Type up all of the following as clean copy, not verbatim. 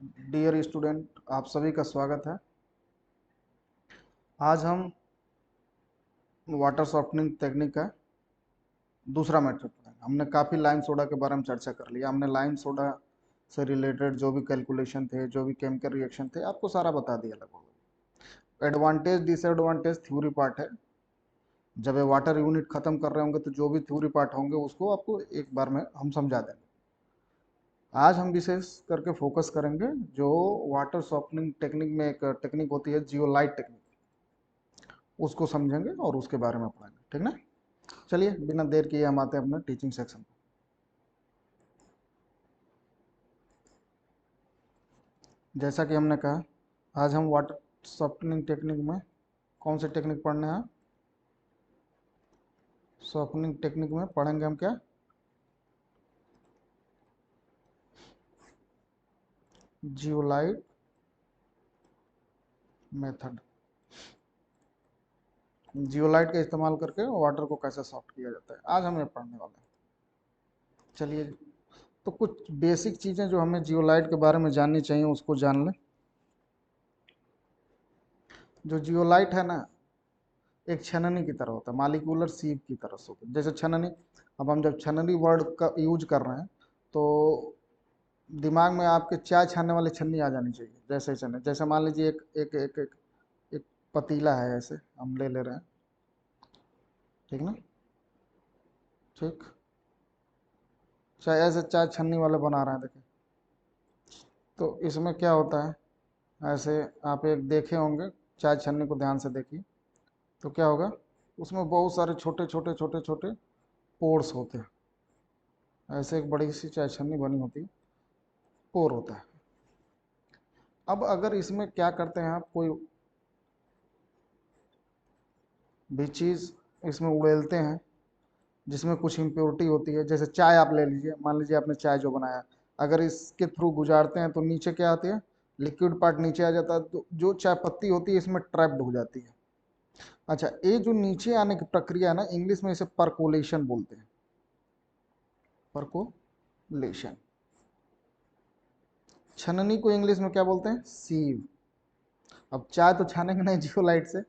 Dear student, आप सभी का स्वागत है। आज हम वाटर सॉफ्टनिंग टेक्निक का दूसरा मेथड पढ़ेंगे। हमने काफ़ी लाइम सोडा के बारे में चर्चा कर लिया। हमने लाइम सोडा से रिलेटेड जो भी कैलकुलेशन थे, जो भी केमिकल रिएक्शन थे, आपको सारा बता दिया लगभग। एडवांटेज डिसएडवांटेज थ्योरी पार्ट है। जब ये वाटर यूनिट खत्म कर रहे होंगे तो जो भी थ्योरी पार्ट होंगे उसको आपको एक बार में हम समझा देंगे। आज हम विशेष करके फोकस करेंगे जो वाटर सॉफ्टनिंग टेक्निक में एक टेक्निक होती है, जियोलाइट टेक्निक, उसको समझेंगे और उसके बारे में पढ़ेंगे। ठीक ना? चलिए बिना देर किए हम आते हैं अपने टीचिंग सेक्शन में। जैसा कि हमने कहा, आज हम वाटर सॉफ्टनिंग टेक्निक में कौन से टेक्निक पढ़ने हैं? सॉफ्टनिंग टेक्निक में पढ़ेंगे हम क्या? Zeolite method. जियोलाइट का इस्तेमाल करके वाटर को कैसे सॉफ्ट किया जाता है, आज हम ये पढ़ने वाले हैं। चलिए, तो कुछ बेसिक चीज़ें जो हमें जियोलाइट के बारे में जाननी चाहिए उसको जान लें। जो जियोलाइट है ना, एक छननी की तरह होता है, मालिक्यूलर सीव की तरह से होता है। जैसे छननी, अब हम जब छननी वर्ड का यूज कर रहे हैं तो दिमाग में आपके चाय छानने वाली छन्नी आ जानी चाहिए। जैसे छन्नी, जैसे मान लीजिए एक पतीला है, ऐसे हम ले ले रहे हैं। ठीक ना? ठीक, चाय ऐसे चाय छन्नी वाले बना रहे हैं, देखिए। तो इसमें क्या होता है, ऐसे आप एक देखे होंगे, चाय छन्नी को ध्यान से देखिए। तो क्या होगा, उसमें बहुत सारे छोटे छोटे छोटे छोटे पोर्स होते हैं। ऐसे एक बड़ी सी चाय छन्नी बनी होती है, पोर होता है। अब अगर इसमें क्या करते हैं आप, कोई भी चीज़ इसमें उड़ेलते हैं जिसमें कुछ इम्प्योरिटी होती है। जैसे चाय आप ले लीजिए, मान लीजिए आपने चाय जो बनाया, अगर इसके थ्रू गुजारते हैं तो नीचे क्या आती है, लिक्विड पार्ट नीचे आ जाता है, तो जो चाय पत्ती होती है इसमें ट्रैप्ड हो जाती है। अच्छा, ये जो नीचे आने की प्रक्रिया है ना, इंग्लिश में इसे परकोलेशन बोलते हैं। परकोलेशन। छननी को इंग्लिश में क्या बोलते हैं? सीव। अब चाय तो छानेंगे नहीं जियोलाइट से,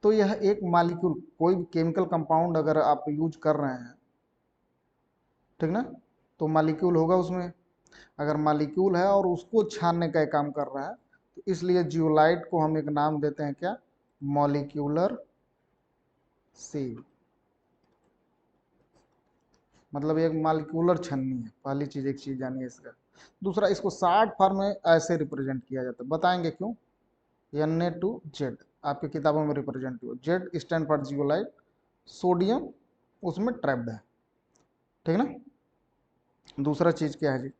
तो यह एक मालिक्यूल, कोई भी केमिकल कंपाउंड अगर आप यूज कर रहे हैं, ठीक ना, तो मालिक्यूल होगा उसमें। अगर मालिक्यूल है और उसको छानने का काम कर रहा है, तो इसलिए जियोलाइट को हम एक नाम देते हैं क्या? मॉलिक्यूलर सीव। मतलब एक मालिक्यूलर छन्नी है। पहली चीज, एक चीज जानिए इसका। दूसरा, इसको 60 फॉर्म में ऐसे रिप्रेजेंट किया जाता है, बताएंगे क्यों। Na2Z आपकी किताबों में रिप्रेजेंट हो, Z stand for zeolite. Sodium उसमें ट्रैप्ड है। ठीक ना? दूसरा चीज क्या है जी,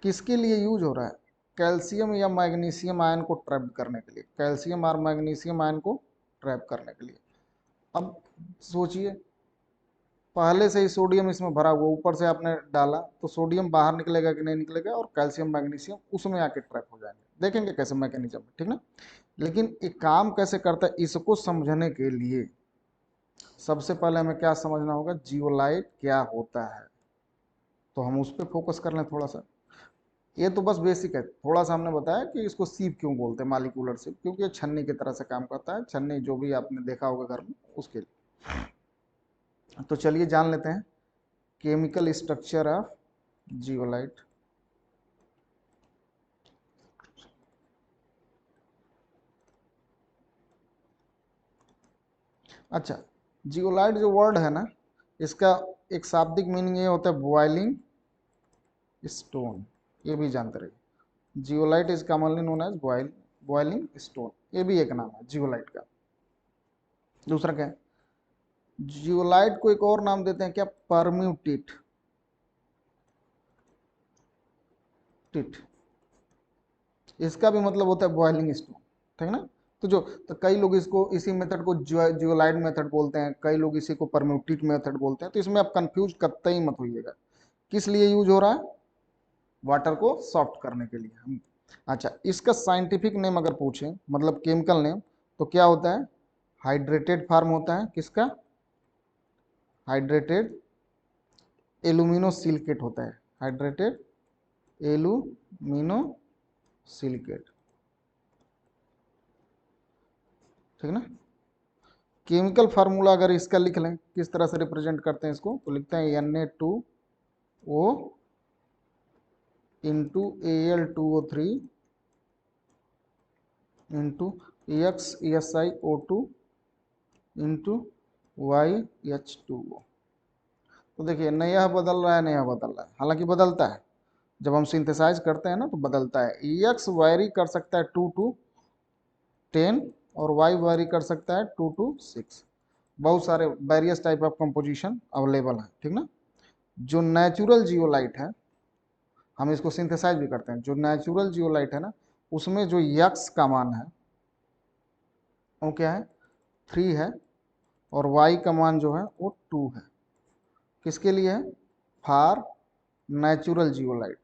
किसके लिए यूज हो रहा है? कैल्शियम या मैग्नीशियम आयन को ट्रैप करने के लिए, कैल्शियम और मैग्नीशियम आयन को ट्रैप करने के लिए। अब सोचिए, पहले से ही सोडियम इसमें भरा हुआ, ऊपर से आपने डाला तो सोडियम बाहर निकलेगा कि नहीं निकलेगा, और कैल्शियम मैग्नीशियम उसमें आके ट्रैप हो जाएंगे। देखेंगे कैसे मैकेनिज्म, ठीक ना। लेकिन एक काम कैसे करता है, इसको समझने के लिए सबसे पहले हमें क्या समझना होगा, जियोलाइट क्या होता है। तो हम उस पर फोकस कर लें थोड़ा सा। ये तो बस बेसिक है। थोड़ा सा हमने बताया कि इसको सीप क्यों बोलते हैं, मालिक्यूलर सीप, क्योंकि ये छन्नी की तरह से काम करता है। छन्नी जो भी आपने देखा होगा घर में, उसके लिए। तो चलिए जान लेते हैं केमिकल स्ट्रक्चर ऑफ जियोलाइट। अच्छा, जियोलाइट जो वर्ड है ना, इसका एक शाब्दिक मीनिंग ये होता है, बॉइलिंग स्टोन। ये भी जानते रहिए, zeolite is commonly known as boiling stone. ये भी एक नाम है जियोलाइट का। दूसरा क्या है, जियोलाइट को एक और नाम देते हैं क्या? परम्यूटिट। टिट, इसका भी मतलब होता है बॉइलिंग स्टोन। ठीक ना? तो जो, तो कई लोग इसको, इसी मेथड को जियोलाइट मेथड बोलते हैं, कई लोग इसी को परम्यूटिट मेथड बोलते हैं। तो इसमें आप कंफ्यूज कतई मत होइएगा, किस लिए यूज हो रहा है, वाटर को सॉफ्ट करने के लिए हम। अच्छा, इसका साइंटिफिक नेम अगर पूछें, मतलब केमिकल नेम, तो क्या होता है? हाइड्रेटेड फॉर्म होता है किसका? हाइड्रेटेड एल्यूमिनो सिलिकेट होता है। हाइड्रेटेड एल्यूमिनो सिलिकेट, ठीक ना। केमिकल फार्मूला अगर इसका लिख लें, किस तरह से रिप्रेजेंट करते हैं इसको, तो लिखते हैं Na2O into Al2O3 into EXESiO2 into YH2O। तो देखिए न यह बदल रहा है न यह बदल रहा है, हालांकि बदलता है जब हम सिंथेसाइज करते हैं ना तो बदलता है। EX वायरी कर सकता है 2 to 10 और Y वायरी कर सकता है 2 to 6। बहुत सारे various type of composition available है, ठीक ना। जो नेचुरल जियोलाइट है, हम इसको सिंथेसाइज भी करते हैं, जो नेचुरल जियोलाइट है ना, उसमें जो यक्स का मान है वो क्या है 3 है, और Y का मान जो है वो 2 है। किसके लिए है, for natural zeolite.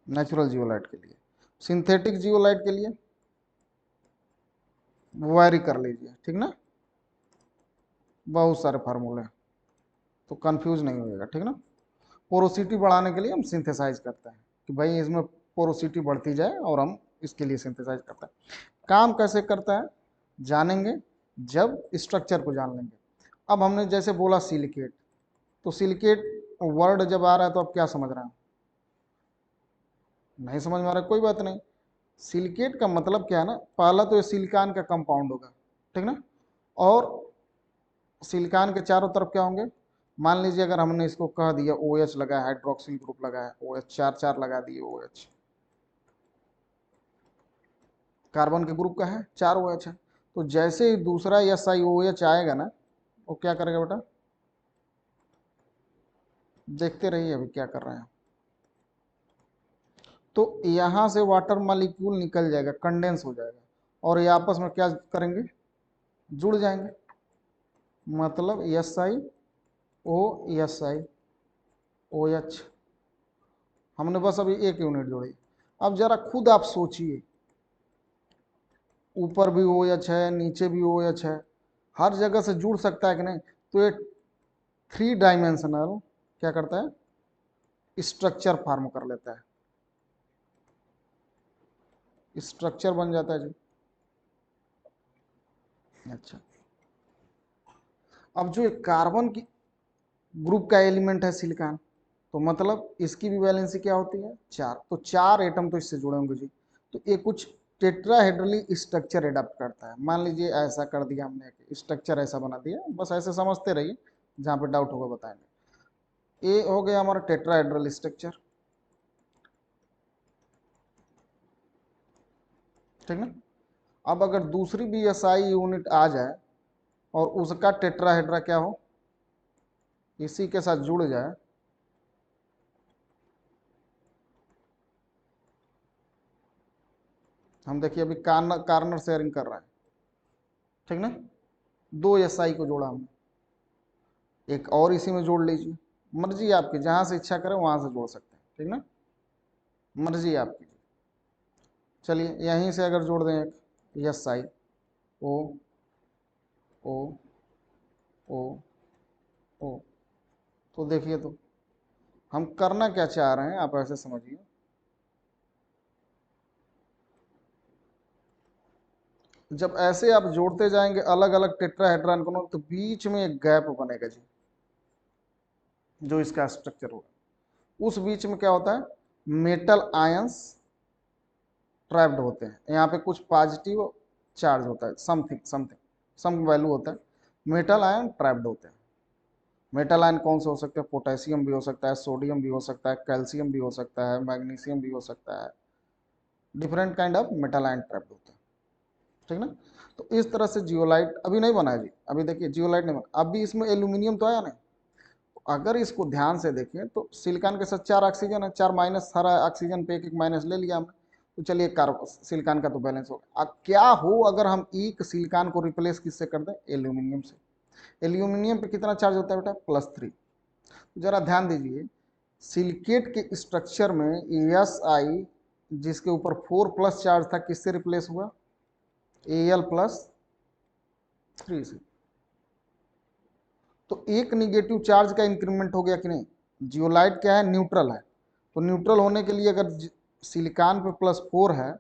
Natural zeolite के लिए। सिंथेटिक जियोलाइट के लिए वायरी कर लीजिए, ठीक ना। बहुत सारे फार्मूले, तो कंफ्यूज नहीं होएगा, ठीक ना। पोरोसिटी बढ़ाने के लिए हम सिंथेसाइज करते हैं कि भाई इसमें पोरोसिटी बढ़ती जाए, और हम इसके लिए सिंथेसाइज करते हैं। काम कैसे करता है जानेंगे जब स्ट्रक्चर को जान लेंगे। अब हमने जैसे बोला सिलिकेट, तो सिलिकेट वर्ड जब आ रहा है तो आप क्या समझ रहे हैं, नहीं समझ में आ रहा है, कोई बात नहीं। सिलिकेट का मतलब क्या है ना, पहला तो ये सिलिकॉन का कंपाउंड होगा, ठीक ना। और सिलिकॉन के चारों तरफ क्या होंगे, मान लीजिए अगर हमने इसको कह दिया OH लगा है, हाइड्रोक्सिल ग्रुप लगा है, OH 4 लगा दिए OH, कार्बन के ग्रुप का है 4 OH है, तो जैसे ही दूसरा SiOH आएगा ना, वो क्या करेगा बेटा, देखते रहिए अभी क्या कर रहे हैं। तो यहां से वाटर मॉलिक्यूल निकल जाएगा, कंडेंस हो जाएगा, और ये आपस में क्या करेंगे, जुड़ जाएंगे। मतलब SiO हमने बस अभी एक यूनिट जोड़ी। अब जरा खुद आप सोचिए, ऊपर भी OH है, नीचे भी OH है, हर जगह से जुड़ सकता है कि नहीं। तो ये 3 डायमेंशनल क्या करता है, स्ट्रक्चर फॉर्म कर लेता है, स्ट्रक्चर बन जाता है जी। अच्छा, अब जो एक कार्बन की ग्रुप का एलिमेंट है सिलिकॉन, तो मतलब इसकी भी वैलेंसी क्या होती है 4, तो 4 एटम तो इससे जुड़े होंगे जी। तो ये कुछ टेट्राहेड्रली स्ट्रक्चर एडाप्ट करता है। मान लीजिए ऐसा कर दिया हमने, स्ट्रक्चर ऐसा बना दिया, बस ऐसे समझते रहिए, जहाँ पे डाउट होगा बताएंगे। ये हो गया हमारा टेट्राहेड्रल स्ट्रक्चर, ठीक ना। अब अगर दूसरी भी SI यूनिट आ जाए और उसका टेट्राहेड्रा क्या हो, इसी के साथ जुड़ जाए, हम देखिए अभी कार्नर शेयरिंग कर रहा है, ठीक ना। 2 SI को जोड़ा हमने, एक और इसी में जोड़ लीजिए, मर्जी आपकी, जहां से इच्छा करें वहां से जोड़ सकते हैं, ठीक ना, मर्जी आपकी। चलिए यहीं से अगर जोड़ दें एक SI O O O O, तो देखिए तो हम करना क्या चाह रहे हैं, आप ऐसे समझिए। जब ऐसे आप जोड़ते जाएंगे अलग अलग टेट्राहेड्रॉन को, तो बीच में एक गैप बनेगा जी, जो इसका स्ट्रक्चर होगा, उस बीच में क्या होता है, मेटल आयंस ट्रैप्ड होते हैं। यहाँ पे कुछ पॉजिटिव चार्ज होता है, समथिंग समथिंग सम वैल्यू होता है, मेटल आयन ट्रैप्ड होते हैं। मेटल आयन कौन से हो सकते हैं, पोटेशियम भी हो सकता है, सोडियम भी हो सकता है, कैल्शियम भी हो सकता है, मैग्नीशियम भी हो सकता है, different kind of metal ion trapped होते हैं, ठीक ना। तो इस तरह से जियोलाइट अभी नहीं बना है जी, अभी देखिए जियोलाइट नहीं बना, अभी इसमें एल्यूमिनियम तो आया नहीं। अगर इसको ध्यान से देखें तो सिलिकॉन के साथ 4 ऑक्सीजन है, 4 माइनस, सारा ऑक्सीजन पे एक माइनस ले लिया हमने, तो चलिए सिलिकॉन का तो बैलेंस हो गया। अब क्या हो अगर हम एक सिलिकॉन को रिप्लेस किससे कर दें, एल्यूमिनियम से। एल्यूमिनियम पे कितना चार्ज होता है बेटा, +3। जरा ध्यान दीजिए, सिलिकेट के स्ट्रक्चर में SI जिसके ऊपर 4+ चार्ज था, किससे रिप्लेस हुआ, Al+3 से। तो एक निगेटिव चार्ज का इंक्रीमेंट हो गया कि नहीं। जियोलाइट क्या है, न्यूट्रल है, तो न्यूट्रल होने के लिए अगर सिलिकॉन पे +4 है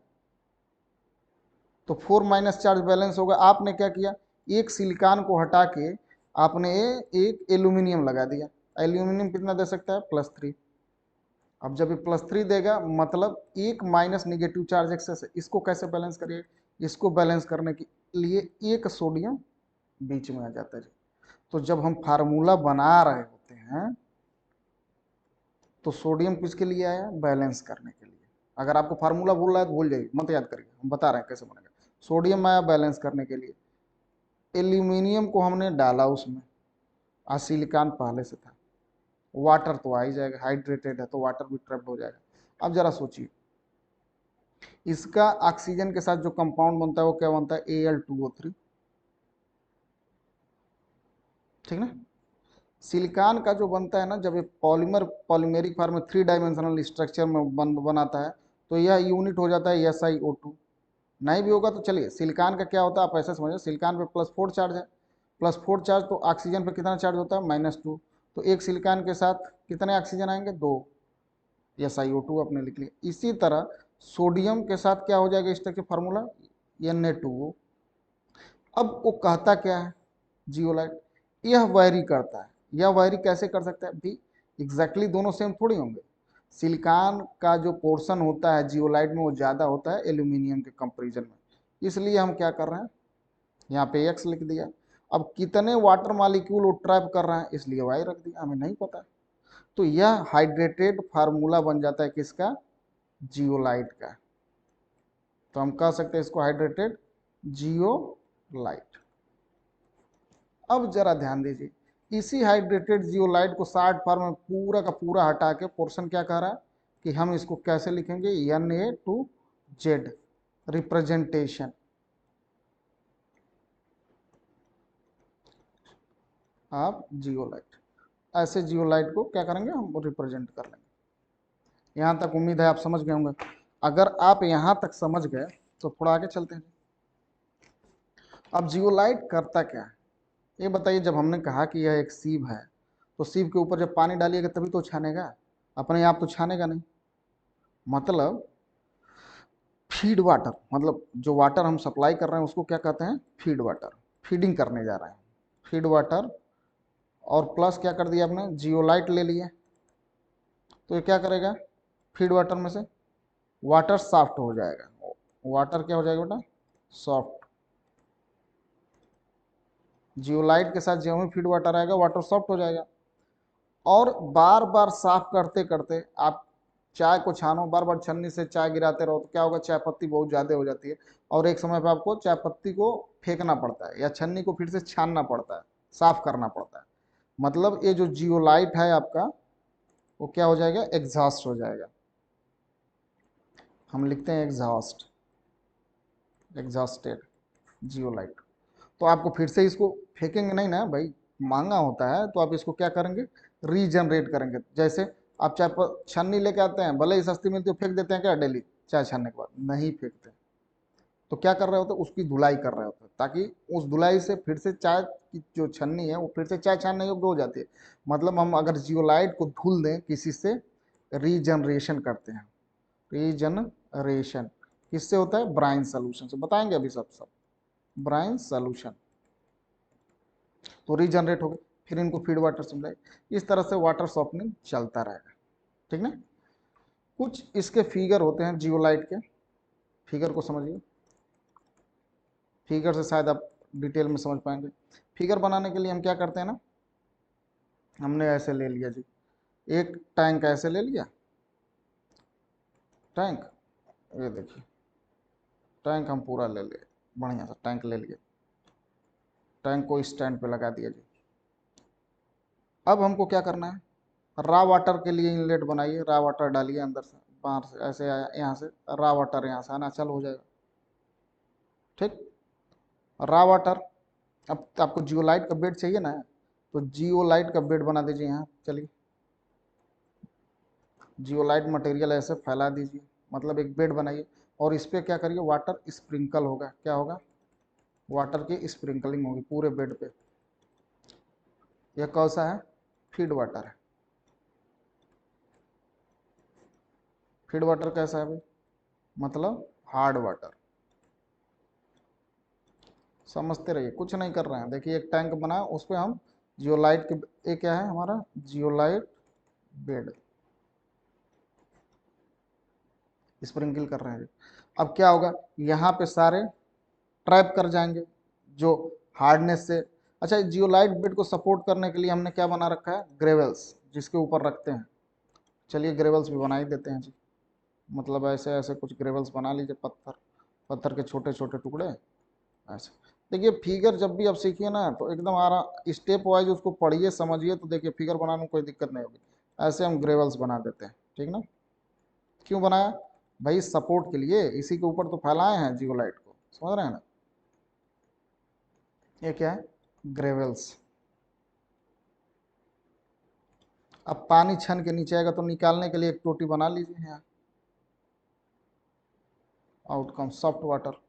तो 4 माइनस चार्ज बैलेंस होगा। आपने क्या किया, एक सिलिकॉन को हटा के आपने एक एल्यूमिनियम लगा दिया। एल्यूमिनियम कितना दे सकता है, +3। अब जब ये +3 देगा मतलब एक माइनस निगेटिव चार्ज एक्सेस है। इसको कैसे बैलेंस करिए, इसको बैलेंस करने के लिए एक सोडियम बीच में आ जाता है। तो जब हम फार्मूला बना रहे होते हैं तो सोडियम किसके लिए आया, बैलेंस करने के लिए। अगर आपको फार्मूला भूल रहा है तो भूल जाइए, मत याद करिए, हम बता रहे हैं कैसे बनेगा। सोडियम आया बैलेंस करने के लिए, एल्यूमिनियम को हमने डाला उसमें, सिलिकॉन पहले से था, वाटर तो आ ही जाएगा, हाइड्रेटेड है तो वाटर भी ट्रैप्ड हो जाएगा। अब जरा सोचिए, इसका ऑक्सीजन के साथ जो कंपाउंड बनता है वो क्या बनता है, Al2O3, ठीक ना। सिलिकॉन का जो बनता है ना, जब ये पॉलीमेरिक फॉर्म में 3 डायमेंशनल स्ट्रक्चर में बनाता है तो यह यूनिट हो जाता है SiO2। नहीं भी होगा तो चलिए, सिलिकॉन का क्या होता है आप ऐसे समझिए, सिलिकॉन पे +4 चार्ज है, +4 चार्ज तो ऑक्सीजन पे कितना चार्ज होता है, -2। तो एक सिलिकॉन के साथ कितने ऑक्सीजन आएंगे, 2, SiO2 आपने लिख लिया। इसी तरह सोडियम के साथ क्या हो जाएगा स्ट्रक्चर फार्मूला, Na2O। अब वो कहता क्या है, जियोलाइट, यह वायरी करता है। यह वायरी कैसे कर सकता है भी, एग्जैक्टली दोनों सेम थोड़ी होंगे। सिलिकॉन का जो पोर्शन होता है जियोलाइट में वो ज़्यादा होता है एल्यूमिनियम के कंपेरिजन में, इसलिए हम क्या कर रहे हैं, यहाँ पे X लिख दिया। अब कितने वाटर मॉलिक्यूल वो ट्रैप कर रहा है इसलिए Y रख दिया, हमें नहीं पता। तो यह हाइड्रेटेड फार्मूला बन जाता है किसका, जियोलाइट का। तो हम कह सकते हैं इसको हाइड्रेटेड जियोलाइट। अब जरा ध्यान दीजिए, इसी हाइड्रेटेड जियोलाइट को शार्ट फॉर्म में पूरा का पूरा हटा के पोर्शन क्या कह रहा है कि हम इसको कैसे लिखेंगे, Na2Z रिप्रेजेंटेशन। आप जियोलाइट, ऐसे जियोलाइट को क्या करेंगे, हम रिप्रेजेंट कर लेंगे। यहाँ तक उम्मीद है आप समझ गए होंगे। अगर आप यहाँ तक समझ गए तो थोड़ा आगे चलते हैं। अब जियोलाइट करता क्या है ये बताइए। जब हमने कहा कि यह एक सीप है तो सीप के ऊपर जब पानी डालिएगा तभी तो छानेगा, अपने आप तो छानेगा नहीं। मतलब फीड वाटर, मतलब जो वाटर हम सप्लाई कर रहे हैं उसको क्या कहते हैं, फीड वाटर। फीडिंग करने जा रहे हैं, फीड वाटर। और प्लस क्या कर दिया आपने, जियोलाइट ले लिए, तो ये क्या करेगा, फीड वाटर में से वाटर सॉफ्ट हो जाएगा। वाटर क्या हो जाएगा बेटा, सॉफ्ट। जियोलाइट के साथ जो भी फीड वाटर आएगा वाटर सॉफ्ट हो जाएगा। और बार बार साफ करते करते आप चाय को छानो, बार बार छन्नी से चाय गिराते रहो तो क्या होगा, चाय पत्ती बहुत ज़्यादा हो जाती है और एक समय पर आपको चाय पत्ती को फेंकना पड़ता है या छन्नी को फिर से छानना पड़ता है, साफ करना पड़ता है। मतलब ये जो जियोलाइट है आपका वो क्या हो जाएगा, एग्जॉस्ट हो जाएगा। हम लिखते हैं एग्जॉस्ट, एग्जॉस्टेड जियोलाइट। तो आपको फिर से इसको फेंकेंगे नहीं ना भाई, महंगा होता है, तो आप इसको क्या करेंगे, रीजनरेट करेंगे। जैसे आप चाय पर छन्नी लेके आते हैं, भले ही सस्ती मिलती है, फेंक देते हैं क्या डेली चाय छानने के बाद, नहीं फेंकते। तो क्या कर रहे होते हैं, उसकी धुलाई कर रहे होते हैं ताकि उस धुलाई से फिर से चाय की जो छन्नी है वो फिर से चाय छानने योग्य हो जाती है। मतलब हम अगर जियोलाइट को धुल दें किसी से, रीजनरेशन करते हैं। रीजनरेशन किससे होता है, ब्राइन सोल्यूशन से, बताएंगे अभी सब ब्राइन सोल्यूशन। तो रीजनरेट हो गए, फिर इनको फीड वाटर से मिलाए, इस तरह से वाटर सॉफ्टनिंग चलता रहेगा, ठीक ना। कुछ इसके फिगर होते हैं जियोलाइट के, फिगर को समझिए, फिगर से शायद आप डिटेल में समझ पाएंगे। फिगर बनाने के लिए हम क्या करते हैं ना, हमने ऐसे ले लिया जी, एक टैंक ऐसे ले लिया, टैंक, ये देखिए टैंक हम पूरा ले लिए, बढ़िया सा टैंक ले लिए, टैंक को स्टैंड पे लगा दिया जी। अब हमको क्या करना है, रा वाटर के लिए इनलेट बनाइए, रा वाटर डालिए अंदर से, बाहर से ऐसे आया, यहाँ से रा वाटर यहाँ से आना चालू हो जाएगा, ठीक। रा वाटर, अब आपको जियोलाइट का बेड चाहिए ना, तो जियोलाइट का बेड बना दीजिए यहाँ, चलिए जियोलाइट मटेरियल ऐसे फैला दीजिए, मतलब एक बेड बनाइए और इस पर क्या करिए, वाटर स्प्रिंकल होगा, क्या होगा, वाटर की स्प्रिंकलिंग होगी पूरे बेड पे। यह कौन सा है? फीड वाटर है। फीड वाटर कैसा है भाई? मतलब हार्ड वाटर। समझते रहिए, कुछ नहीं कर रहे हैं। देखिए एक टैंक बना, उस पर हम जियोलाइट के, ये क्या है हमारा? जियोलाइट बेड स्प्रिंकल कर रहे हैं। अब क्या होगा, यहाँ पे सारे ट्रैप कर जाएंगे जो हार्डनेस से। अच्छा, जियोलाइट बेड को सपोर्ट करने के लिए हमने क्या बना रखा है? ग्रेवल्स, जिसके ऊपर रखते हैं। चलिए ग्रेवल्स भी बना ही देते हैं जी। मतलब ऐसे ऐसे कुछ ग्रेवल्स बना लीजिए, पत्थर, पत्थर के छोटे छोटे टुकड़े ऐसे। देखिए फिगर जब भी आप सीखिए ना, तो एकदम स्टेप वाइज उसको पढ़िए समझिए, तो देखिए फिगर बनाने में कोई दिक्कत नहीं होगी। ऐसे हम ग्रेवल्स बना देते हैं, ठीक ना। क्यों बनाया भाई? सपोर्ट के लिए। इसी के ऊपर तो फैलाए हैं जियोलाइट को, समझ रहे हैं ना। ये क्या है? ग्रेवल्स। अब पानी छन के नीचे आएगा तो निकालने के लिए एक टोटी बना लीजिए यहाँ। Outcome soft water.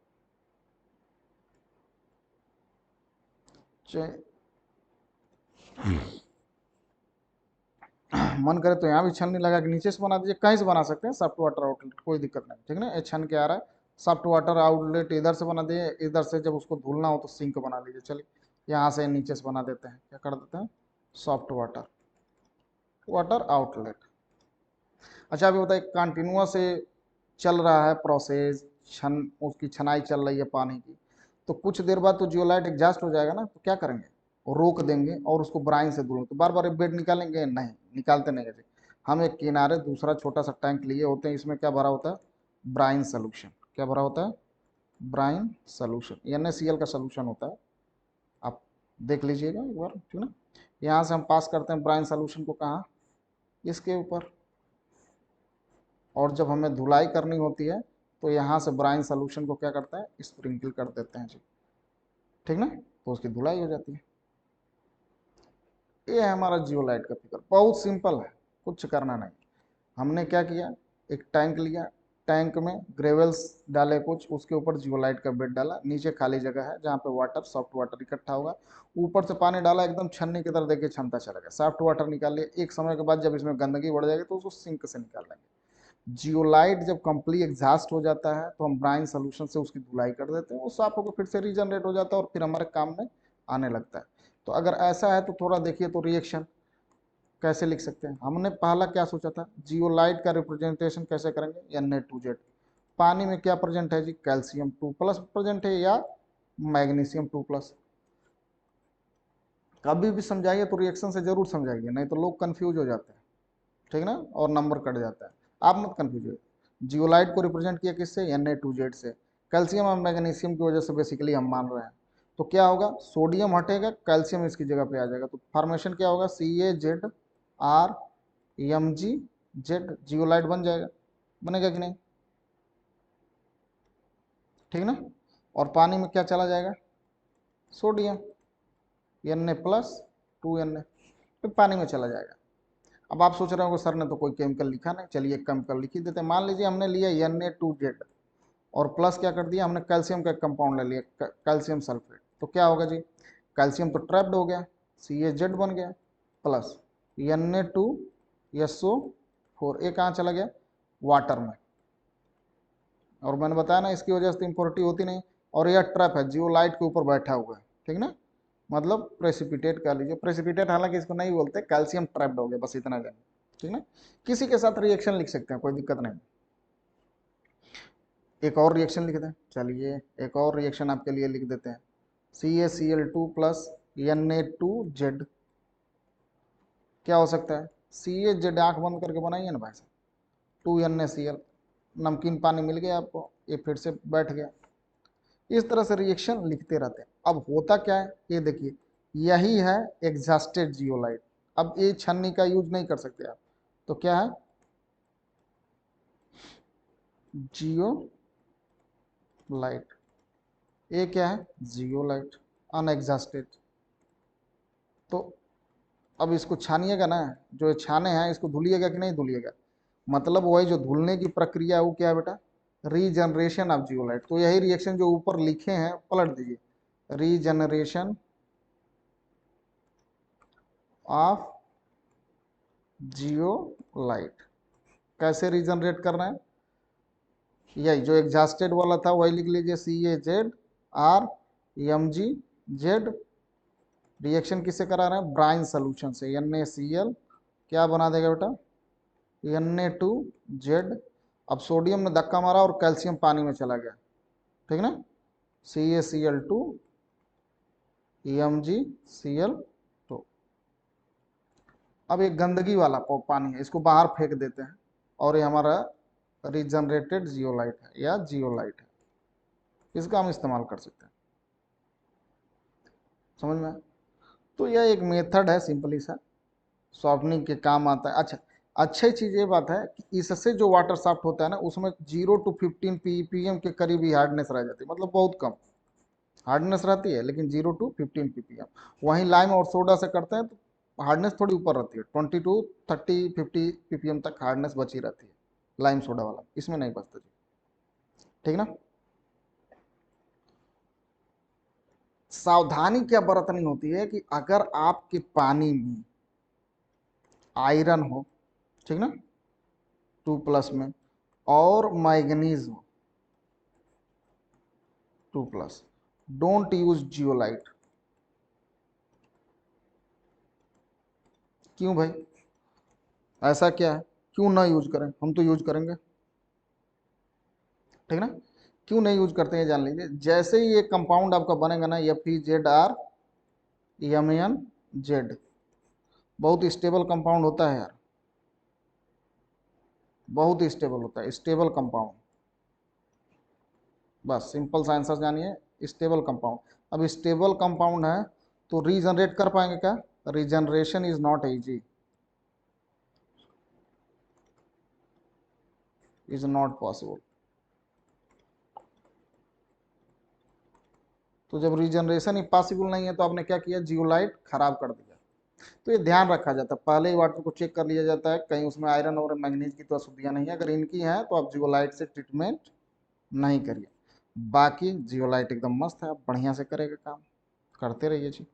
मन करे तो यहाँ भी छलनी लगा के नीचे से बना दीजिए, कहीं से बना सकते हैं सॉफ्ट वाटर आउटलेट, कोई दिक्कत नहीं, ठीक ना। ये छन के आ रहा है सॉफ्ट वाटर आउटलेट, इधर से बना दिए, इधर से जब उसको धुलना हो तो सिंक बना लीजिए। चलिए यहाँ से नीचे से बना देते हैं, क्या कर देते हैं? Soft water water outlet. अच्छा अभी बताइए, कंटिन्यूअस से चल रहा है प्रोसेस, छन उसकी छनाई चल रही है पानी की, तो कुछ देर बाद तो जियोलाइट एग्जॉस्ट हो जाएगा ना, तो क्या करेंगे? रोक देंगे और उसको ब्राइन से धुलेंगे। तो बार बार बेड निकालेंगे? नहीं, निकालते नहीं है। हम एक किनारे दूसरा छोटा सा टैंक लिए होते हैं, इसमें क्या भरा होता है? Brine solution. क्या भरा होता है? ब्राइन सोल्यूशन, NaCl का सोल्यूशन होता है। आप देख लीजिएगा एक बार, ठीक ना। यहाँ से हम पास करते हैं ब्राइन सोल्यूशन को, कहाँ? इसके ऊपर। और जब हमें धुलाई करनी होती है तो यहाँ से ब्राइन सोल्यूशन को क्या करते हैं? स्प्रिंकल कर देते हैं जी, ठीक ना। तो उसकी धुलाई हो जाती है। ये है हमारा जियोलाइट का फिगर, बहुत सिंपल है, कुछ करना नहीं। हमने क्या किया, एक टैंक लिया, टैंक में ग्रेवल्स डाले कुछ, उसके ऊपर जियोलाइट का बेड डाला, नीचे खाली जगह है जहाँ पे वाटर, सॉफ्ट वाटर इकट्ठा होगा, ऊपर से पानी डाला, एकदम छन्नी की तरह देखिए क्षमता चला गया, सॉफ्ट वाटर निकाल लिया। एक समय के बाद जब इसमें गंदगी बढ़ जाएगी तो उसको सिंक से निकाल लेंगे। जियोलाइट जब कंप्लीट एग्जॉस्ट हो जाता है तो हम ब्राइन सोल्यूशन से उसकी धुलाई कर देते हैं, वो साफ होकर फिर से रीजनरेट हो जाता है और फिर हमारे काम में आने लगता है। तो अगर ऐसा है तो थोड़ा देखिए, तो रिएक्शन कैसे लिख सकते हैं? हमने पहला क्या सोचा था, जियोलाइट का रिप्रेजेंटेशन कैसे करेंगे? Na2Z। पानी में क्या प्रेजेंट है जी? कैल्शियम 2+ प्रेजेंट है या मैग्नीशियम 2+। कभी भी समझाइए तो रिएक्शन से जरूर समझाइए, नहीं तो लोग कंफ्यूज हो जाते हैं, ठीक ना, और नंबर कट जाता है। आप मत कंफ्यूज हो। जियोलाइट को रिप्रेजेंट किया किससे? Na2Z से। कैल्शियम और मैग्नीशियम की वजह से बेसिकली हम मान रहे हैं। तो क्या होगा, सोडियम हटेगा, कैल्शियम इसकी जगह पे आ जाएगा, तो फॉर्मेशन क्या होगा? CaZrMgZ, जियोलाइट बन जाएगा। बनेगा कि नहीं? ठीक ना। और पानी में क्या चला जाएगा? सोडियम, Na+2Na, फिर पानी में चला जाएगा। अब आप सोच रहे हो सर ने तो कोई केमिकल लिखा नहीं, चलिए केमिकल लिख ही देते हैं। मान लीजिए हमने लिया Na2Z और प्लस क्या कर दिया हमने? कैल्शियम का कंपाउंड ले लिया, कैल्शियम सल्फेट। तो क्या होगा जी? कैल्शियम तो ट्रैप्ड हो गया, CaZ बन गया, प्लस Na2SO4, ये कहाँ चला गया? वाटर में। और मैंने बताया ना, इसकी वजह से तो इम्प्योरिटी होती नहीं, और यह ट्रैप है, जियोलाइट के ऊपर बैठा हुआ है, ठीक ना। मतलब प्रेसिपिटेट कह लीजिए, प्रेसिपिटेट हालांकि इसको नहीं बोलते, कैल्शियम ट्रैप्ड हो गया, बस इतना जाने, ठीक ना। किसी के साथ रिएक्शन लिख सकते हैं, कोई दिक्कत नहीं। एक और रिएक्शन लिख दें, चलिए एक और रिएक्शन आपके लिए लिख देते हैं। CaCl2+Na2Z। क्या हो सकता है? CaZ, आंख बंद करके बनाइए ना भाई साहब, 2NaCl, नमकीन पानी मिल गया आपको, ये फिर से बैठ गया। इस तरह से रिएक्शन लिखते रहते हैं। अब होता क्या है, ये देखिए, यही है एग्जॉस्टेड जियोलाइट। अब ये छन्नी का यूज नहीं कर सकते आप, तो क्या है? जियोलाइट। ये क्या है? Zeolite unexhausted. तो अब इसको छानिएगा ना, जो ये छाने हैं इसको धुलिएगा कि नहीं धुलिएगा? मतलब वही जो धुलने की प्रक्रिया है वो क्या है बेटा? Regeneration of zeolite. तो यही रिएक्शन जो ऊपर लिखे हैं पलट दीजिए, रीजनरेशन ऑफ जियोलाइट। कैसे रीजनरेट करना है, यही जो एग्जॉस्टेड वाला था वही लिख लीजिए, CaZrEmgZ। रिएक्शन किससे करा रहे हैं, ब्राइन सोल्यूशन से, NaCl क्या बना देगा बेटा, Na2Z। अब सोडियम ने धक्का मारा और कैल्शियम पानी में चला गया, ठीक ना, CaCl2 EmgCl2। अब एक गंदगी वाला पानी है, इसको बाहर फेंक देते हैं और ये हमारा रीजनरेटेड जियोलाइट है या जियोलाइट है, इसका हम इस्तेमाल कर सकते हैं। समझ में आया? तो यह एक मेथड है सिंपली सा, सॉफ्टनिंग के काम आता है। अच्छा, अच्छी चीज़ ये बात है कि इससे जो वाटर सॉफ्ट होता है ना, उसमें 0 to 15 ppm के करीब ही हार्डनेस रह जाती है, मतलब बहुत कम हार्डनेस रहती है, लेकिन 0 to 15 ppm। वहीं लाइम और सोडा से करते हैं तो हार्डनेस थोड़ी ऊपर रहती है, 20 to 30 50 ppm तक हार्डनेस बची रहती है लाइम सोडा वाला, इसमें नहीं बचता जी, ठीक ना। सावधानी क्या बरतनी होती है कि अगर आपके पानी में आयरन हो, ठीक ना, 2+ में, और मैग्नीज हो 2+, डोंट यूज जियोलाइट। क्यों भाई, ऐसा क्या है, क्यों ना यूज करें, हम तो यूज करेंगे, ठीक ना। क्यों नहीं यूज करते हैं जान लीजिए, जैसे ही ये कंपाउंड आपका बनेगा ना, FeZrEmnZ, बहुत स्टेबल कंपाउंड होता है यार, बहुत ही स्टेबल होता है, स्टेबल कंपाउंड। बस सिंपल सा आंसर जानिए, स्टेबल कंपाउंड। अब स्टेबल कंपाउंड है तो रीजनरेट कर पाएंगे क्या, regeneration is not easy, is not possible. तो जब रीजनरेशन ही पॉसिबल नहीं है तो आपने क्या किया, जियोलाइट खराब कर दिया। तो ये ध्यान रखा जाता है, पहले ही वाटर को चेक कर लिया जाता है कहीं उसमें आयरन और मैग्नीज की तो अशुद्धियां नहीं है, अगर इनकी हैं तो आप जियोलाइट से ट्रीटमेंट नहीं करिए। बाकी जियोलाइट एकदम मस्त है, आप बढ़िया से करेगा काम, करते रहिए जी।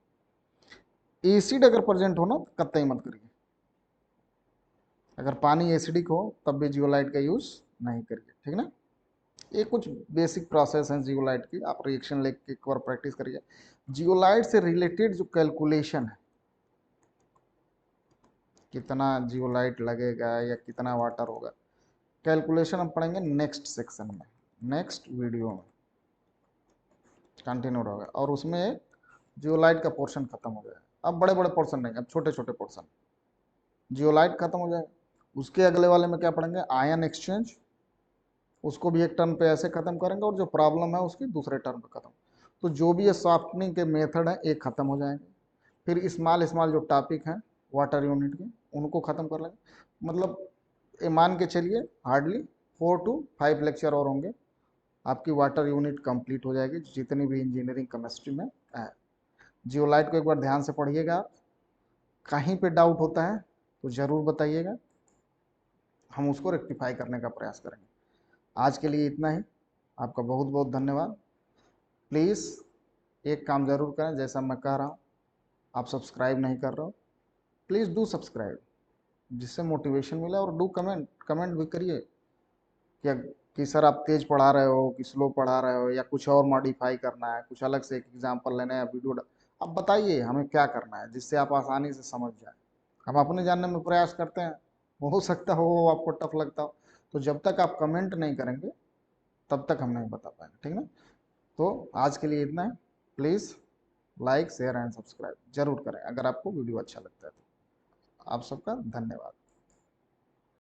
एसिड अगर प्रेजेंट हो ना तो कतई मत करिए, अगर पानी एसिडिक हो तब भी जियोलाइट का यूज नहीं करिए, ठीक ना। ये कुछ बेसिक प्रोसेस हैं जियोलाइट की, आप रिएक्शन लेके एक बार प्रैक्टिस करिए। जियोलाइट से रिलेटेड जो कैलकुलेशन है, कितना जियोलाइट लगेगा या कितना वाटर होगा, कैलकुलेशन हम पढ़ेंगे नेक्स्ट सेक्शन में, नेक्स्ट वीडियो में कंटिन्यू रहेगा, और उसमें जियोलाइट का पोर्शन खत्म हो जाएगा। अब बड़े बड़े पोर्शन नहीं, अब छोटे छोटे पोर्शन, जियोलाइट खत्म हो जाएगा। उसके अगले वाले में क्या पढ़ेंगे, आयन एक्सचेंज, उसको भी एक टर्म पे ऐसे खत्म करेंगे, और जो प्रॉब्लम है उसकी दूसरे टर्म पे खत्म। तो जो भी ये सॉफ्टनिंग के मेथड है एक खत्म हो जाएंगे, फिर स्मॉल स्मॉल जो टॉपिक हैं वाटर यूनिट के उनको खत्म कर लेंगे। मतलब ये मान के चलिए हार्डली 4 to 5 लेक्चर और होंगे, आपकी वाटर यूनिट कंप्लीट हो जाएगी जितनी भी इंजीनियरिंग केमिस्ट्री में है। जियोलाइट को एक बार ध्यान से पढ़िएगा आप, कहीं पे डाउट होता है तो ज़रूर बताइएगा, हम उसको रेक्टिफाई करने का प्रयास करेंगे। आज के लिए इतना ही, आपका बहुत बहुत धन्यवाद। प्लीज़ एक काम ज़रूर करें, जैसा मैं कह रहा हूँ, आप सब्सक्राइब नहीं कर रहे हो, प्लीज़ डू सब्सक्राइब, जिससे मोटिवेशन मिले, और डू कमेंट, कमेंट भी करिए क्या कि सर आप तेज पढ़ा रहे हो कि स्लो पढ़ा रहे हो, या कुछ और मॉडिफाई करना है, कुछ अलग से एक एग्जांपल लेना है, वीडियो आप बताइए हमें क्या करना है जिससे आप आसानी से समझ जाए। हम अपने जानने में प्रयास करते हैं, हो सकता हो वो आपको टफ लगता हो, तो जब तक आप कमेंट नहीं करेंगे तब तक हम नहीं बता पाएंगे, ठीक ना। तो आज के लिए इतना है, please like share and subscribe जरूर करें अगर आपको वीडियो अच्छा लगता है तो। आप सबका धन्यवाद।